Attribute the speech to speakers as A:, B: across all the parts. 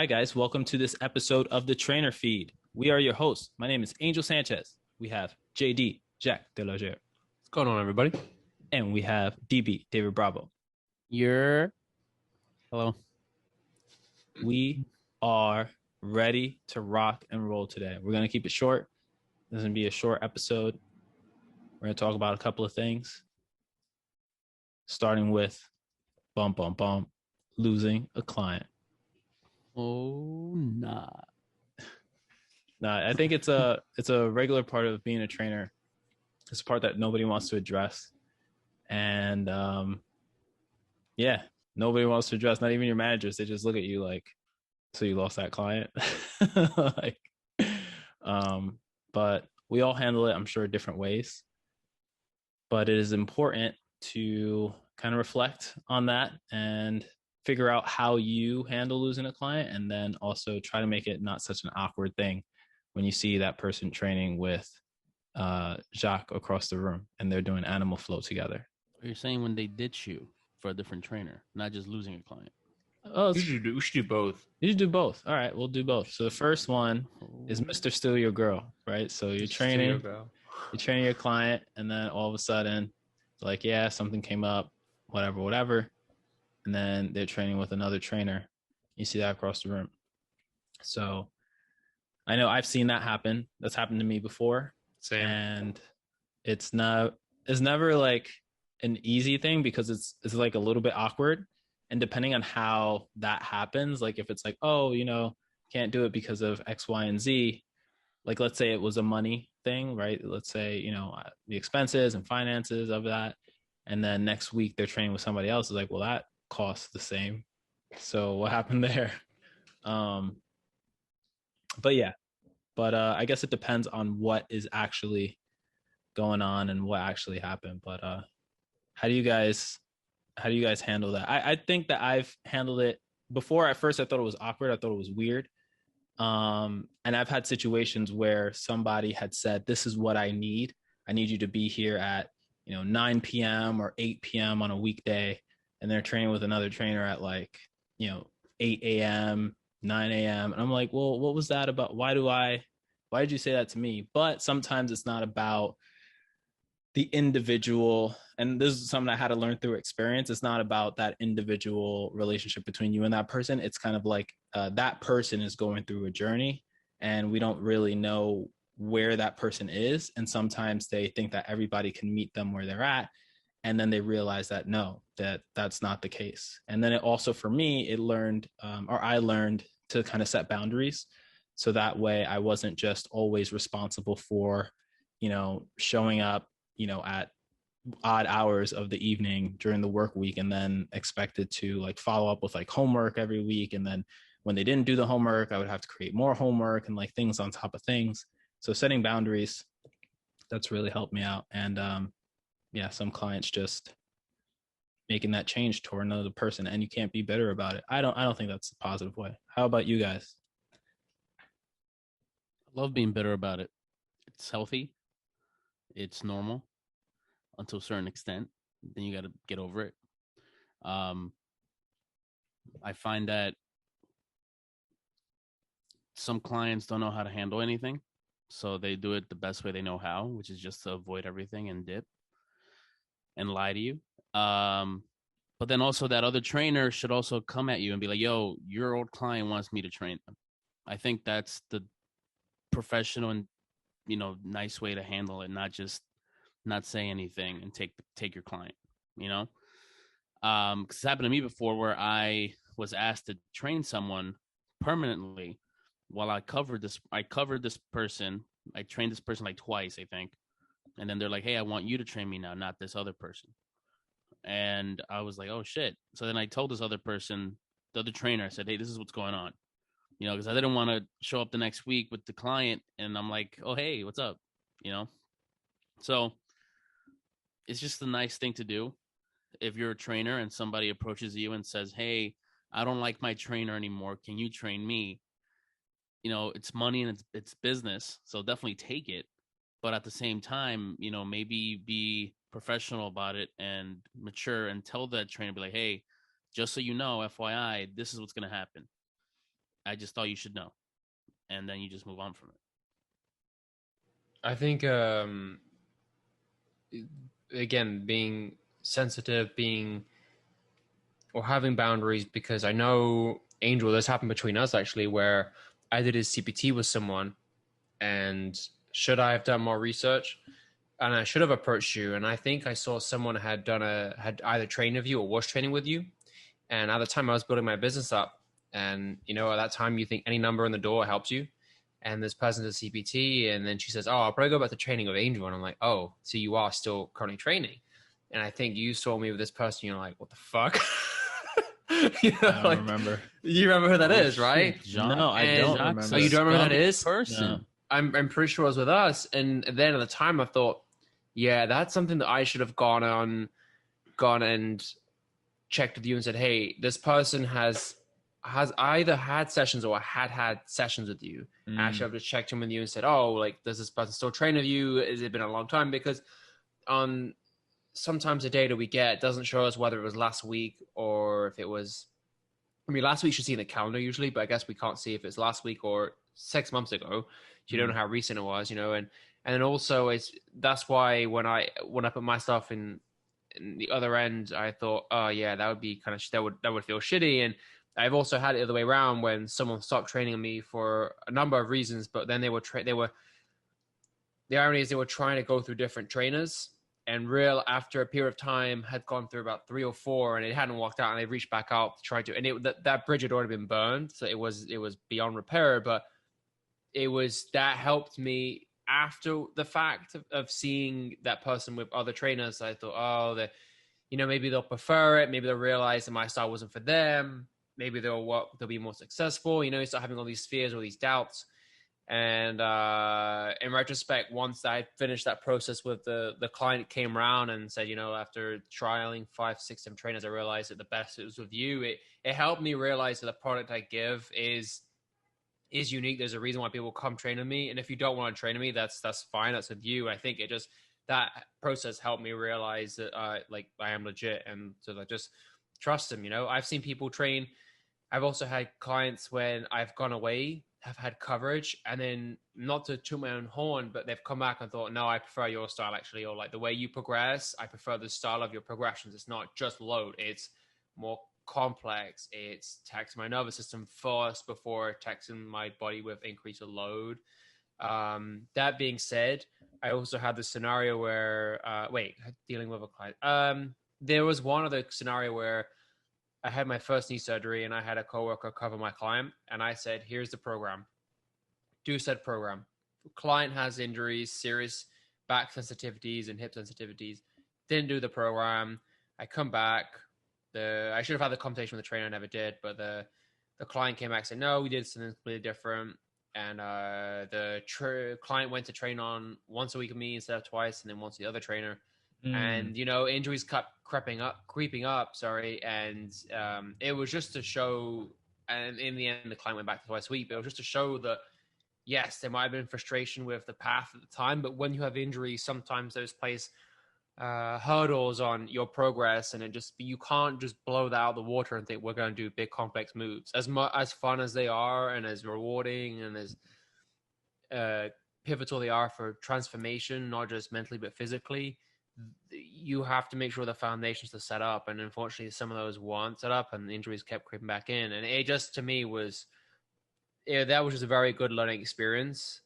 A: Hi, guys. Welcome to this episode of the Trainer Feed. We are your hosts. My name is Angel Sanchez. We have JD, Jack Delagere,
B: What's going on, everybody?
A: and we have DB, David Bravo.
C: Hello.
A: We are ready to rock and roll today. We're going to keep it short. This is going to be a short episode. We're going to talk about a couple of things, starting with losing a client.
C: Oh, nah.
A: Nah, I think it's a regular part of being a trainer. It's a part that nobody wants to address. And nobody wants to address, not even your managers. They just look at you like, so you lost that client. But we all handle it, I'm sure, different ways. But it is important to kind of reflect on that and figure out how you handle losing a client, and then also try to make it not such an awkward thing when you see that person training with Jacques across the room and they're doing animal flow together.
C: You're saying when they ditch you for a different trainer, not just losing a client.
A: Oh,
B: we should do both.
A: You should do both. All right, we'll do both. So the first one is Mr. Steal Your Girl, right? So you're training your client, and then all of a sudden, like, yeah, something came up, whatever. And then they're training with another trainer. You see that across the room. So I know I've seen that happen. That's happened to me before.
B: Same.
A: And it's never like an easy thing, because it's like a little bit awkward. And depending on how that happens, like if it's like, oh, can't do it because of X, Y, and Z, like let's say it was a money thing, right? Let's say, the expenses and finances of that. And then next week they're training with somebody else. It's like, well, that costs the same. So what happened there? But I guess it depends on what is actually going on and what actually happened. But how do you guys handle that? I think that I've handled it before. At first I thought it was awkward. I thought it was weird. And I've had situations where somebody had said, this is what I need you to be here at 9 p.m. or 8 p.m. on a weekday, and they're training with another trainer at 8 a.m., 9 a.m. And I'm like, well, what was that about? Why did you say that to me? But sometimes it's not about the individual, and this is something I had to learn through experience. It's not about that individual relationship between you and that person. It's kind of like that person is going through a journey, and we don't really know where that person is. And sometimes they think that everybody can meet them where they're at, and then they realize that no, that's not the case. And then it also, for me, I learned to kind of set boundaries, so that way I wasn't just always responsible for showing up at odd hours of the evening during the work week, and then expected to follow up with homework every week. And then when they didn't do the homework, I would have to create more homework and things on top of things. So setting boundaries, that's really helped me out. And some clients just making that change toward another person, and you can't be bitter about it. I don't think that's a positive way. How about you guys?
C: I love being bitter about it. It's healthy. It's normal until a certain extent. Then you got to get over it. I find that some clients don't know how to handle anything, so they do it the best way they know how, which is just to avoid everything and dip and lie to you. But then also that other trainer should also come at you and be like, yo, your old client wants me to train them. I think that's the professional and nice way to handle it, not just not say anything and take your client, because it's happened to me before where I was asked to train someone permanently while I covered this person. I trained this person twice, I think. And then they're like, hey, I want you to train me now, not this other person. And I was like, oh shit. So then I told this other person, the other trainer, I said, hey, this is what's going on. Because I didn't want to show up the next week with the client and I'm like, oh, hey, what's up? So it's just a nice thing to do. If you're a trainer and somebody approaches you and says, hey, I don't like my trainer anymore, can you train me? It's money and it's business. So definitely take it. But at the same time, maybe be professional about it and mature and tell that trainer, be like, hey, just so you know, FYI, this is what's going to happen. I just thought you should know, and then you just move on from it.
B: I think again, being sensitive, being or having boundaries, because I know Angel, this happened between us actually, where I did his CPT with someone, and should I have done more research? And I should have approached you. And I think I saw someone had either trained with you or was training with you. And at the time I was building my business up, and you know, at that time you think any number in the door helps you. And this person's a CPT, and then she says, "Oh, I'll probably go back to training with Angel." And I'm like, "Oh, so you are still currently training?" And I think you saw me with this person. You're like, "What the fuck?" You know,
A: I don't remember.
B: You remember who that
C: Oh,
B: is,
C: shit,
B: right?
C: John.
A: No, I
B: And-
A: don't
C: Jack's
A: remember.
B: Oh, you don't remember who that
C: scummy
B: is?
C: person.
A: No.
B: I'm pretty sure it was with us. And then at the time I thought, yeah, that's something that I should have gone and checked with you and said, hey, this person has either had sessions or had sessions with you.
A: Mm.
B: I should have just checked in with you and said, oh, like, does this person still train with you? Has it been a long time? Because on sometimes the data we get doesn't show us whether it was last week or if it was, I mean, last week you should see in the calendar usually, but I guess we can't see if it's last week or 6 months ago. You don't know how recent it was, you know, and then also that's why when I put my stuff in the other end, I thought, oh yeah, that would be kind of that would feel shitty. And I've also had it the other way around when someone stopped training me for a number of reasons, but then the irony is they were trying to go through different trainers, and after a period of time had gone through about 3 or 4 and it hadn't worked out, and they reached back out to try to, and that bridge had already been burned, so it was beyond repair. But that helped me after the fact of seeing that person with other trainers. I thought, oh, maybe they'll prefer it, maybe they'll realize that my style wasn't for them, maybe they'll be more successful, you start having all these fears, all these doubts. And in retrospect, once I finished that process with the client, came around and said, after trialing 5, 6 different trainers, I realized that the best it was with you. It helped me realize that the product I give is unique. There's a reason why people come train with me, and if you don't want to train with me, that's fine. That's with you. I think that process helped me realize that like I am legit, and so I just trust them. I've seen people train. I've also had clients when I've gone away, have had coverage, and then, not to toot my own horn, but they've come back and thought, no, I prefer your style actually, or like the way you progress, I prefer the style of your progressions. It's not just load, it's more complex. It's taxing my nervous system first before taxing my body with increased load. That being said, I also had the scenario where dealing with a client. There was one other scenario where I had my first knee surgery and I had a coworker cover my client, and I said, here's the program. Do said program. Client has injuries, serious back sensitivities and hip sensitivities. Didn't do the program. I come back. I should have had the conversation with the trainer. I never did, but the client came back and said, no, we did something completely different. And the client went to train on once a week with me instead of twice, and then once the other trainer. And injuries kept creeping up. And it was just to show. And in the end, the client went back to twice a week, but it was just to show that yes, there might have been frustration with the path at the time, but when you have injuries, sometimes those place hurdles on your progress, and you can't just blow that out of the water and think we're going to do big complex moves. As fun as they are, and as rewarding and as pivotal they are for transformation, not just mentally but physically, you have to make sure the foundations are set up. And unfortunately, some of those weren't set up, and the injuries kept creeping back in. And it just, to me, that was just a very good learning experience.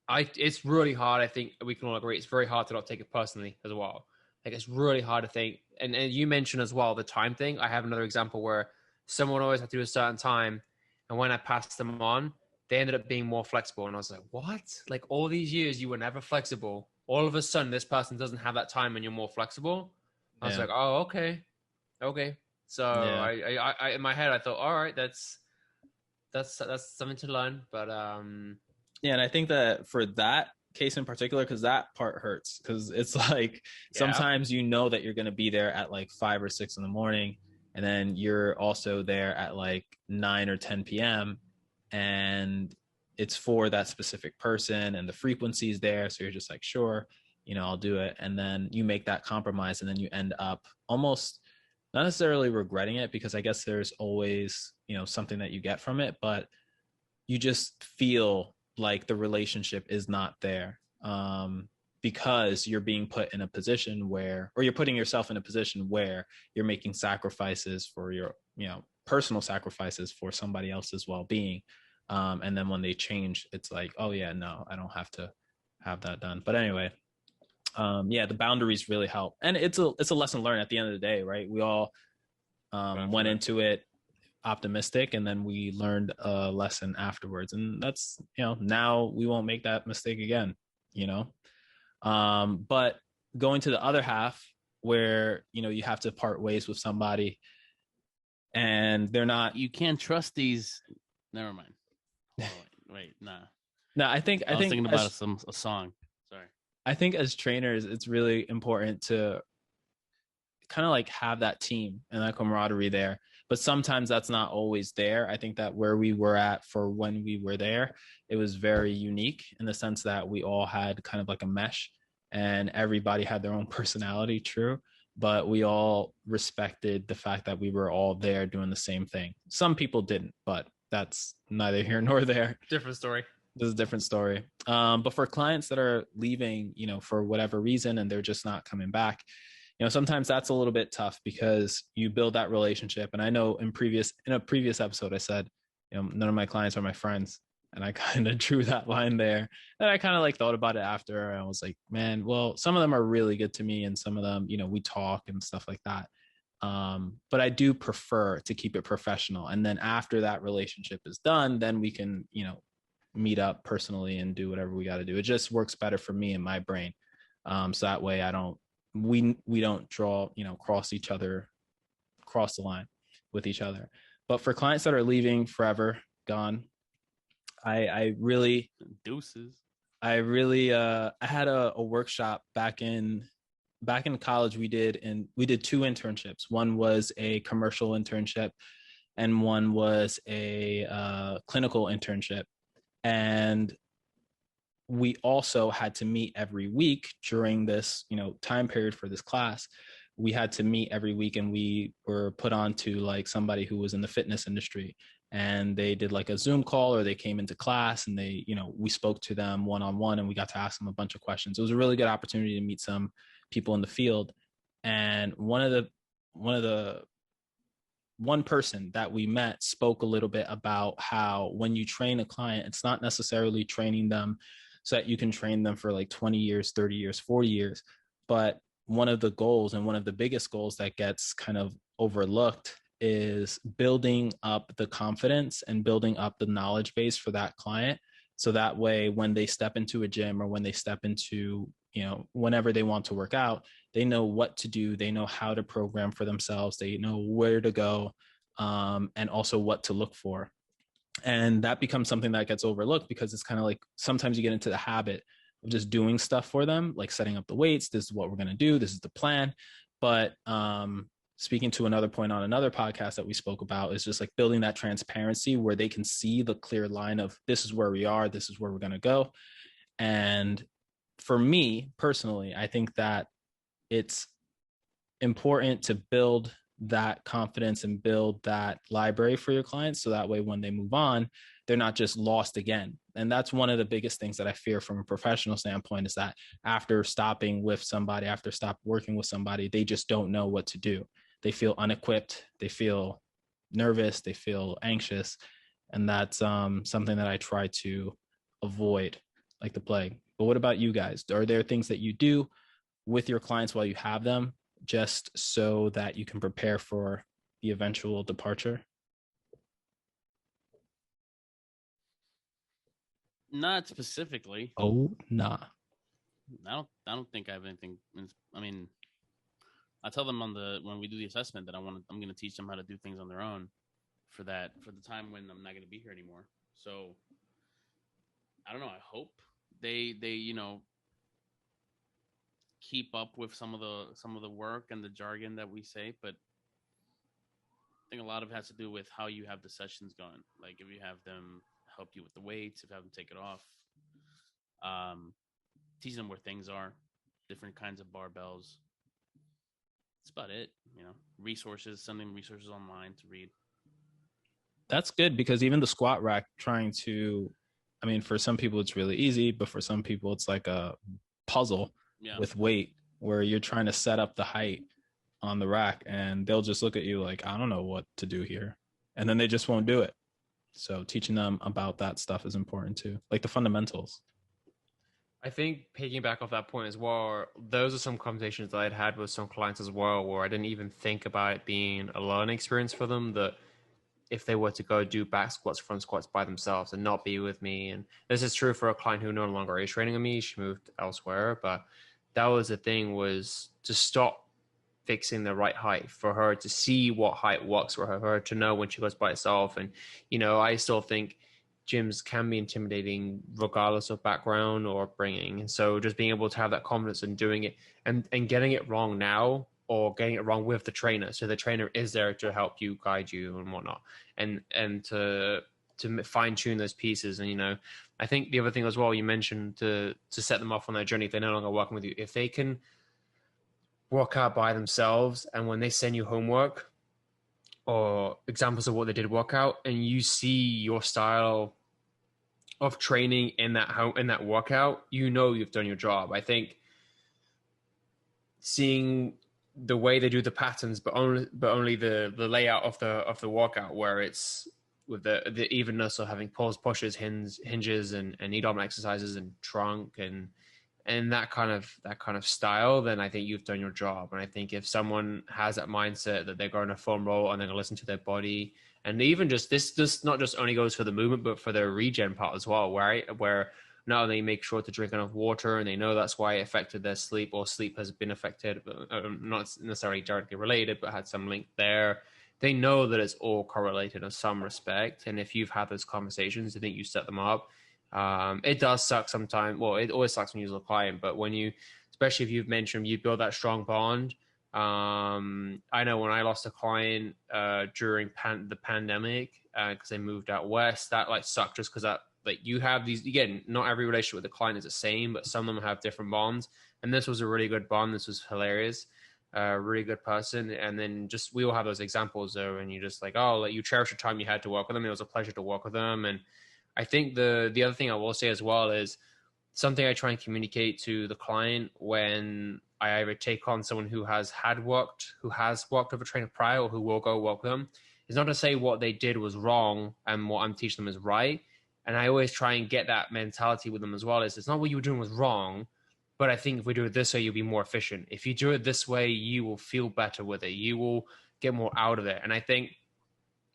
B: It's really hard. I think we can all agree it's very hard to not take it personally as well. Like, it's really hard to think. And you mentioned as well the time thing. I have another example where someone always had to do a certain time, and when I passed them on, they ended up being more flexible. And I was like, what? Like, all these years you were never flexible. All of a sudden, this person doesn't have that time and you're more flexible. I was like, oh, okay. So I in my head, I thought, all right, that's something to learn. But
A: yeah, and I think that for that case in particular, because that part hurts, because it's like sometimes that you're going to be there at like 5 or 6 in the morning, and then you're also there at like 9 or 10 p.m. and it's for that specific person, and the frequency is there, so you're just like, sure, I'll do it. And then you make that compromise, and then you end up almost not necessarily regretting it, because I guess there's always, something that you get from it, but you just feel like the relationship is not there, because you're being put in a position where, or you're putting yourself in a position where you're making sacrifices for your, personal sacrifices for somebody else's well-being. And then when they change, it's like, oh yeah, no, I don't have to have that done. But anyway, yeah, the boundaries really help, and it's a lesson learned at the end of the day, right? We all went into it optimistic, and then we learned a lesson afterwards, and that's, now we won't make that mistake again, you know. But going to the other half, where you have to part ways with somebody and they're not,
C: You can't trust these. Never mind. Oh, wait, nah.
A: no, I think
C: I was thinking about a song. Sorry.
A: I think as trainers, it's really important to kind of like have that team and that camaraderie there. But sometimes that's not always there. I think that where we were at for when we were there, it was very unique in the sense that we all had kind of like a mesh, and everybody had their own personality, true. But we all respected the fact that we were all there doing the same thing. Some people didn't, but that's neither here nor there.
B: Different story.
A: This is a different story. But for clients that are leaving, for whatever reason, and they're just not coming back, sometimes that's a little bit tough, because you build that relationship. And I know in a previous episode, I said, none of my clients are my friends. And I kind of drew that line there. And I kind of like thought about it after. And I was like, man, well, some of them are really good to me, and some of them, we talk and stuff like that. But I do prefer to keep it professional. And then after that relationship is done, then we can, meet up personally and do whatever we got to do. It just works better for me and my brain. So that way we don't draw, cross the line with each other. But for clients that are leaving forever, gone, I really
C: deuces.
A: I had a workshop back in college. We did two internships. One was a commercial internship, and one was a clinical internship. And we also had to meet every week during this, time period for this class. We had to meet every week, and we were put on to like somebody who was in the fitness industry, and they did like a Zoom call, or they came into class, and they, we spoke to them one-on-one, and we got to ask them a bunch of questions. It was a really good opportunity to meet some people in the field. And one person that we met spoke a little bit about how when you train a client, it's not necessarily training them so that you can train them for like 20 years, 30 years, 40 years. But one of the goals, and one of the biggest goals that gets kind of overlooked, is building up the confidence and building up the knowledge base for that client. So that way, when they step into a gym, or when they step into, whenever they want to work out, they know what to do. They know how to program for themselves. They know where to go, and also what to look for. And that becomes something that gets overlooked, because it's kind of like sometimes you get into the habit of just doing stuff for them, like setting up the weights. This is what we're going to do. This is the plan. But speaking to another point on another podcast that we spoke about, is just like building that transparency where they can see the clear line of, this is where we are, this is where we're going to go. And for me personally, I think that it's important to build that confidence and build that library for your clients, so that way when they move on, they're not just lost again. And that's one of the biggest things that I fear from a professional standpoint, is that after stopping with somebody, after stop working with somebody, they just don't know what to do. They feel unequipped, they feel nervous, they feel anxious. And that's something that I try to avoid like the plague. But what about you guys? Are there things that you do with your clients while you have them, just so that you can prepare for the eventual departure?
C: Not specifically.
A: Oh, nah.
C: I don't think I have anything. I mean, I tell them when we do the assessment that I'm going to teach them how to do things on their own for the time when I'm not going to be here anymore. So I don't know. I hope they keep up with some of the work and the jargon that we say, but I think a lot of it has to do with how you have the sessions going. Like if you have them help you with the weights, if you have them take it off, teach them where things are, different kinds of barbells, That's about it. Resources, sending resources online to read.
A: That's good, because even the squat rack, I mean, for some people it's really easy, but for some people it's like a puzzle with weight, where you're trying to set up the height on the rack and they'll just look at you like, I don't know what to do here. And then they just won't do it. So teaching them about that stuff is important too, like the fundamentals.
B: I think picking back off that point as well, those are some conversations that I'd had with some clients as well, where I didn't even think about it being a learning experience for them, that if they were to go do back squats, front squats by themselves and not be with me. And this is true for a client who no longer is training with me. She moved elsewhere, but that was the thing, was to stop fixing the right height for her, to see what height works for her to know when she goes by herself. And, I still think gyms can be intimidating regardless of background or upbringing. And so just being able to have that confidence in doing it and getting it wrong now, or getting it wrong with the trainer. So the trainer is there to help you, guide you and whatnot, and to fine tune those pieces. And, I think the other thing as well, you mentioned to set them off on their journey, if they're no longer working with you, if they can work out by themselves, and when they send you homework or examples of what they did work out, and you see your style of training in that workout, you've done your job. I think seeing the way they do the patterns, but only the layout of the workout, where it's with the evenness of having pulls, pushes, hinges, and knee dominant exercises, and trunk, and that kind of style, then I think you've done your job. And I think if someone has that mindset that they're going to foam roll and they're going to listen to their body, and even just this not just only goes for the movement, but for their regen part as well, where now they make sure to drink enough water, and they know that's why it affected their sleep, or sleep has been affected, not necessarily directly related, but had some link there. They know that it's all correlated in some respect. And if you've had those conversations, I think you set them up. It does suck sometimes. Well, it always sucks when you lose a client, but especially if you've mentioned you build that strong bond. I know when I lost a client during the pandemic, because they moved out west, that sucked, just because that, you have these, again, not every relationship with the client is the same, but some of them have different bonds. And this was a really good bond. This was hilarious. Really good person. And then we all have those examples though, and you just you cherish the time you had to work with them. It was a pleasure to work with them. And I think the other thing I will say as well is something I try and communicate to the client when I either take on someone who has worked with a trainer prior, or who will go work with them, is not to say what they did was wrong and what I'm teaching them is right. And I always try and get that mentality with them as well. It's not what you were doing was wrong, but I think if we do it this way, you'll be more efficient. If you do it this way, you will feel better with it. You will get more out of it. And I think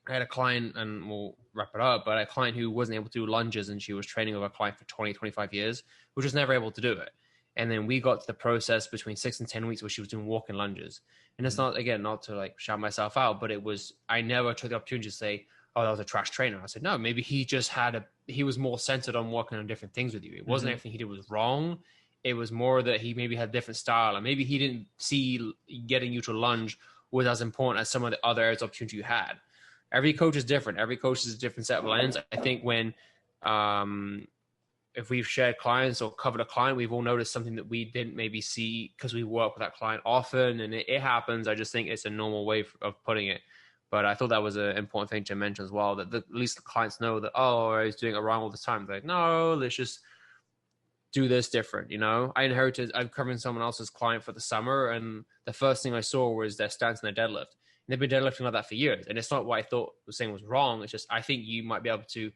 B: I had a client, and we'll wrap it up, but a client who wasn't able to do lunges, and she was training with a client for 20, 25 years, who was just never able to do it. And then we got to the process between 6 and 10 weeks where she was doing walking lunges. And it's not to shout myself out, but I never took the opportunity to say, oh, that was a trash trainer. I said, no, maybe he just he was more centered on working on different things with you. It wasn't everything he did was wrong. It was more that he maybe had a different style, and maybe he didn't see getting you to lunge was as important as some of the other areas of opportunity you had. Every coach is different. Every coach is a different set of lens. I think when, if we've shared clients or covered a client, we've all noticed something that we didn't maybe see because we work with that client often, and it happens. I just think it's a normal way of putting it. But I thought that was an important thing to mention as well, that at least the clients know that, oh, I was doing it wrong all the time. They're like, no, let's just do this different. I'm covering someone else's client for the summer, and the first thing I saw was their stance and their deadlift. And they've been deadlifting like that for years. And it's not what I thought was saying was wrong. It's just, I think you might be able to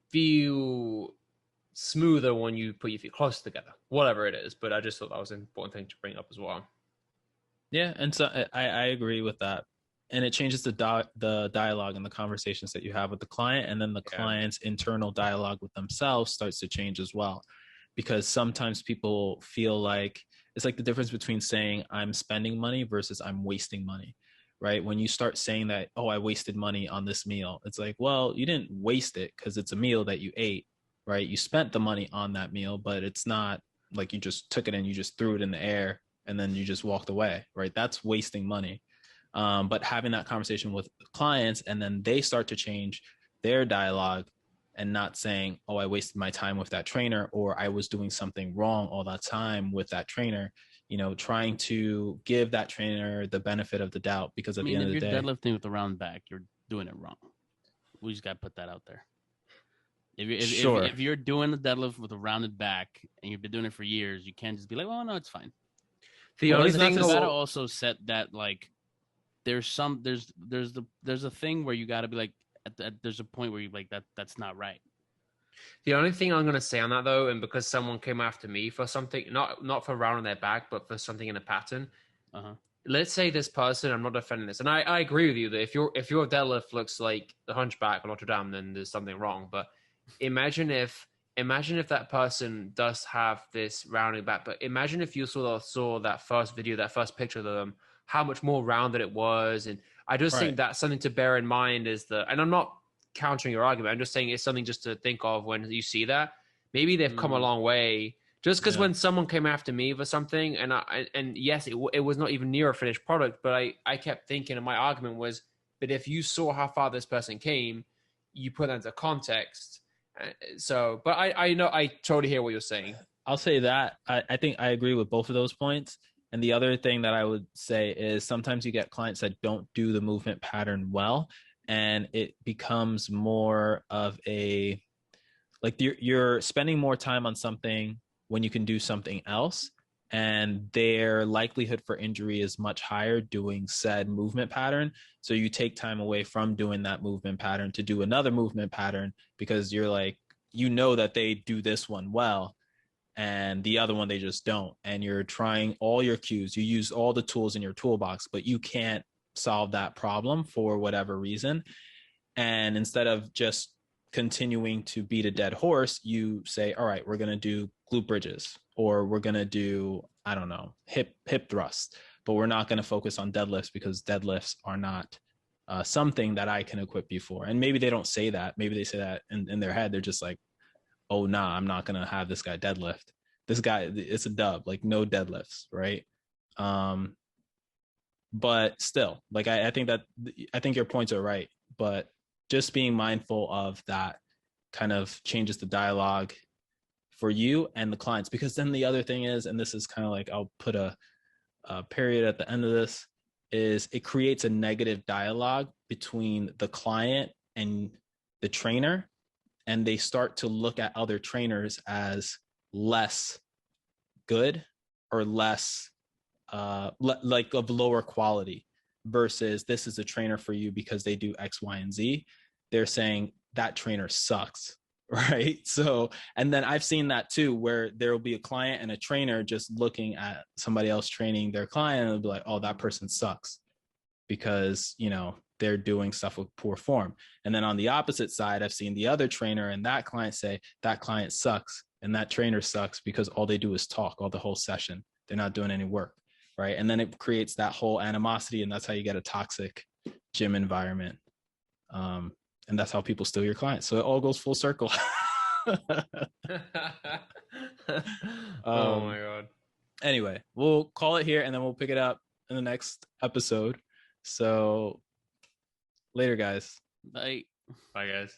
B: feel smoother when you put your feet closer together, whatever it is. But I just thought that was an important thing to bring up as well.
A: Yeah. And so I agree with that. And it changes the dialogue and the conversations that you have with the client. And then the client's internal dialogue with themselves starts to change as well. Because sometimes people feel like it's like the difference between saying I'm spending money versus I'm wasting money, right? When you start saying that, oh, I wasted money on this meal, it's like, well, you didn't waste it because it's a meal that you ate, right? You spent the money on that meal, but it's not like you just took it and you just threw it in the air and then you just walked away, right? That's wasting money. But having that conversation with clients, and then they start to change their dialogue and not saying, oh, I wasted my time with that trainer, or I was doing something wrong all that time with that trainer. trying to give that trainer the benefit of the doubt, because at the end of the
C: if
A: day,
C: you're deadlifting with a round back, you're doing it wrong. We just got to put that out there.
A: Sure.
C: If you're doing the deadlift with a rounded back and you've been doing it for years, you can't just be like, "Oh no, it's fine."
B: The only thing
C: you gotta also set that, like, there's a thing where you gotta be like, there's a point where you like that's not right.
B: The only thing I'm gonna say on that though, and because someone came after me for something, not for rounding their back, but for something in a pattern. Let's say this person, I'm not defending this, and I agree with you that if your deadlift looks like the Hunchback or Notre Dame, then there's something wrong. But imagine if that person does have this rounding back, but imagine if you saw that first video, that first picture of them, how much more rounded it was. And I just think that's something to bear in mind, and I'm not countering your argument, I'm just saying it's something just to think of when you see that. Maybe they've come a long way. Just because when someone came after me for something, and yes, it was not even near a finished product, but I kept thinking, and my argument was, but if you saw how far this person came, you put that into context. So, but I know, I totally hear what you're saying.
A: I'll say that I think I agree with both of those points. And the other thing that I would say is sometimes you get clients that don't do the movement pattern well, and it becomes more of a, like, you're spending more time on something when you can do something else, and their likelihood for injury is much higher doing said movement pattern. So you take time away from doing that movement pattern to do another movement pattern, because you're like, that they do this one well and the other one they just don't, and you're trying all your cues, you use all the tools in your toolbox, but you can't solve that problem for whatever reason. And instead of just continuing to beat a dead horse, you say, all right, we're going to do glute bridges, or we're going to do, I don't know, hip thrusts, but we're not going to focus on deadlifts, because deadlifts are not something that I can equip you for. And maybe they don't say that. Maybe they say that in their head. They're just like, oh, nah, I'm not going to have this guy deadlift. This guy, it's a dub, like no deadlifts, right? But still, like, I think your points are right, but just being mindful of that kind of changes the dialogue for you and the clients. Because then the other thing is, and this is kind of like, I'll put a period at the end of this, is it creates a negative dialogue between the client and the trainer, and they start to look at other trainers as less good or less like of lower quality, versus this is a trainer for you because they do X, Y, and Z. They're saying that trainer sucks, right? So, and then I've seen that too, where there will be a client and a trainer just looking at somebody else training their client, and it'll be like, oh, that person sucks because, they're doing stuff with poor form. And then on the opposite side, I've seen the other trainer and that client say that client sucks and that trainer sucks because all they do is talk all the whole session. They're not doing any work, right? And then it creates that whole animosity, and that's how you get a toxic gym environment. And that's how people steal your clients. So it all goes full circle.
B: Oh my God.
A: Anyway, we'll call it here and then we'll pick it up in the next episode. So later, guys.
C: Bye.
B: Bye, guys.